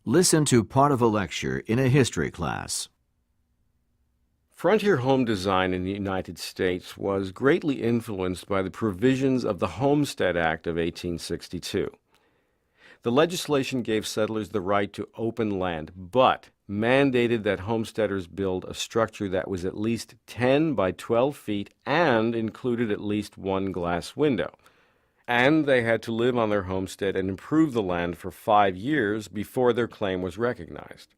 Listen to part of a lecture in a history class. Frontier home design in the United States was greatly influenced by the provisions of the Homestead Act of 1862. The legislation gave settlers the right to open land, but mandated that homesteaders build a structure that was at least 10 by 12 feet and included at least one glass window. And they had to live on their homestead and improve the land for 5 years before their claim was recognized.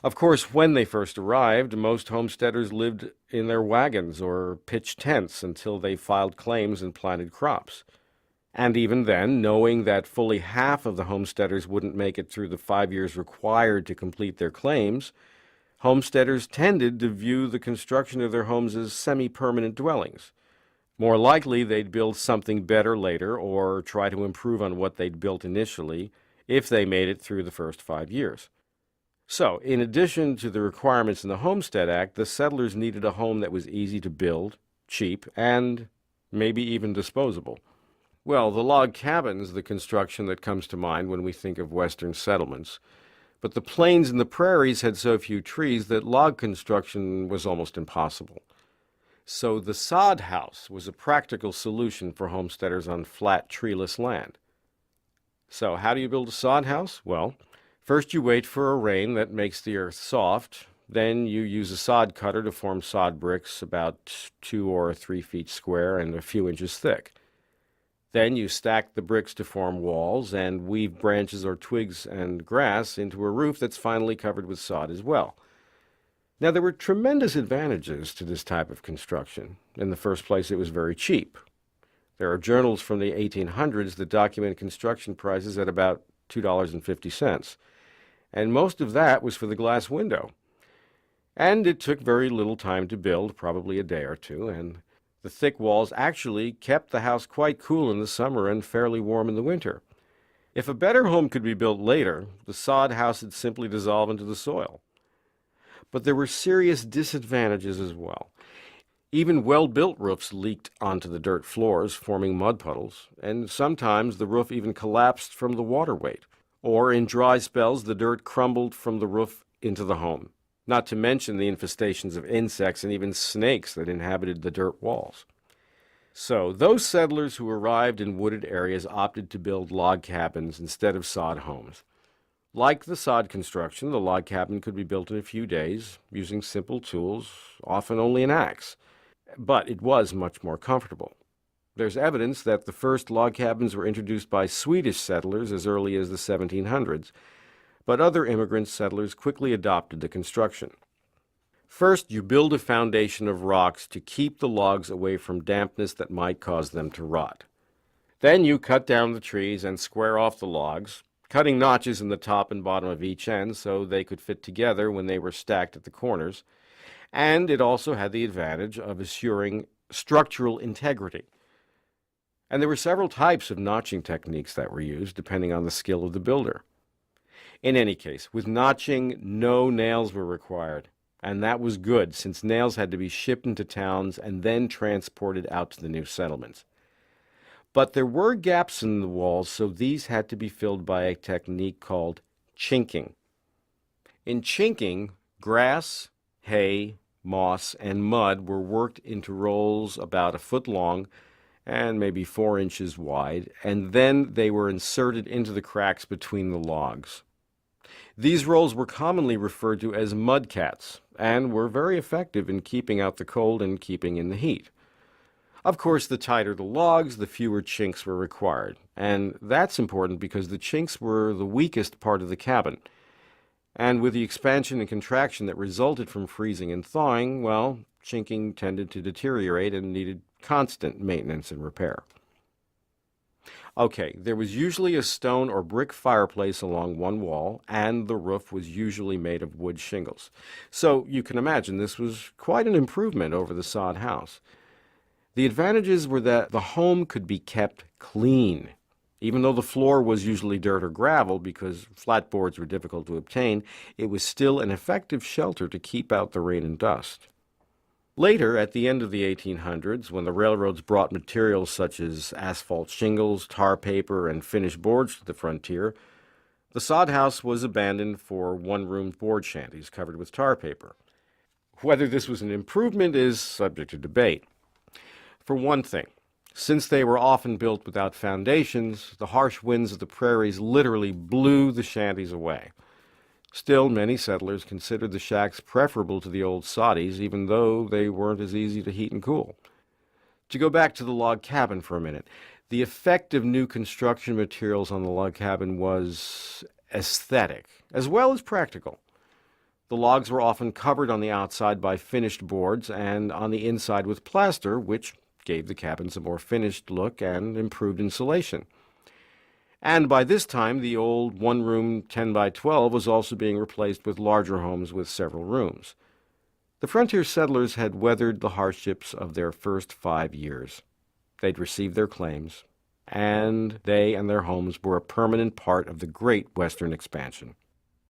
Of course, when they first arrived, most homesteaders lived in their wagons or pitched tents until they filed claims and planted crops. And even then, knowing that fully half of the homesteaders wouldn't make it through the 5 years required to complete their claims, homesteaders tended to view the construction of their homes as semi-permanent dwellings. More likely, they'd build something better later or try to improve on what they'd built initially if they made it through the first 5 years. So, in addition to the requirements in the Homestead Act, the settlers needed a home that was easy to build, cheap, and maybe even disposable. Well, the log cabin's the construction that comes to mind when we think of Western settlements. But the plains and the prairies had so few trees that log construction was almost impossible. So the sod house was a practical solution for homesteaders on flat, treeless land. So how do you build a sod house? Well, first you wait for a rain that makes the earth soft. Then you use a sod cutter to form sod bricks about 2 or 3 feet square and a few inches thick. Then you stack the bricks to form walls and weave branches or twigs and grass into a roof that's finally covered with sod as well. Now, there were tremendous advantages to this type of construction. In the first place, it was very cheap. There are journals from the 1800s that document construction prices at about $2.50, and most of that was for the glass window. And it took very little time to build, probably a day or two, and the thick walls actually kept the house quite cool in the summer and fairly warm in the winter. If a better home could be built later, the sod house would simply dissolve into the soil. But there were serious disadvantages as well. Even well-built roofs leaked onto the dirt floors, forming mud puddles, and sometimes the roof even collapsed from the water weight. Or in dry spells, the dirt crumbled from the roof into the home, not to mention the infestations of insects and even snakes that inhabited the dirt walls. So those settlers who arrived in wooded areas opted to build log cabins instead of sod homes. Like the sod construction, the log cabin could be built in a few days using simple tools, often only an axe. But it was much more comfortable. There's evidence that the first log cabins were introduced by Swedish settlers as early as the 1700s, but other immigrant settlers quickly adopted the construction. First, you build a foundation of rocks to keep the logs away from dampness that might cause them to rot. Then you cut down the trees and square off the logs, cutting notches in the top and bottom of each end so they could fit together when they were stacked at the corners. And it also had the advantage of assuring structural integrity. And there were several types of notching techniques that were used, depending on the skill of the builder. In any case, with notching, no nails were required. And that was good, since nails had to be shipped into towns and then transported out to the new settlements. But there were gaps in the walls, so these had to be filled by a technique called chinking. In chinking, grass, hay, moss, and mud were worked into rolls about 1 foot long and maybe 4 inches wide, and then they were inserted into the cracks between the logs. These rolls were commonly referred to as mudcats and were very effective in keeping out the cold and keeping in the heat. Of course, the tighter the logs, the fewer chinks were required, and that's important because the chinks were the weakest part of the cabin. And with the expansion and contraction that resulted from freezing and thawing, well, chinking tended to deteriorate and needed constant maintenance and repair. Okay, there was usually a stone or brick fireplace along one wall, and the roof was usually made of wood shingles. So you can imagine this was quite an improvement over the sod house. The advantages were that the home could be kept clean. Even though the floor was usually dirt or gravel because flat boards were difficult to obtain, it was still an effective shelter to keep out the rain and dust. Later, at the end of the 1800s, when the railroads brought materials such as asphalt shingles, tar paper, and finished boards to the frontier, The sod house was abandoned for one-room board shanties covered with tar paper. Whether this was an improvement is subject to debate. For one thing, since they were often built without foundations, the harsh winds of the prairies literally blew the shanties away. Still, many settlers considered the shacks preferable to the old soddies, even though they weren't as easy to heat and cool. To go back to the log cabin for a minute, the effect of new construction materials on the log cabin was aesthetic, as well as practical. The logs were often covered on the outside by finished boards and on the inside with plaster, which gave the cabins a more finished look and improved insulation. And by this time, the old one-room 10 by 12 was also being replaced with larger homes with several rooms. The frontier settlers had weathered the hardships of their first 5 years. They'd received their claims, and they and their homes were a permanent part of the great Western expansion.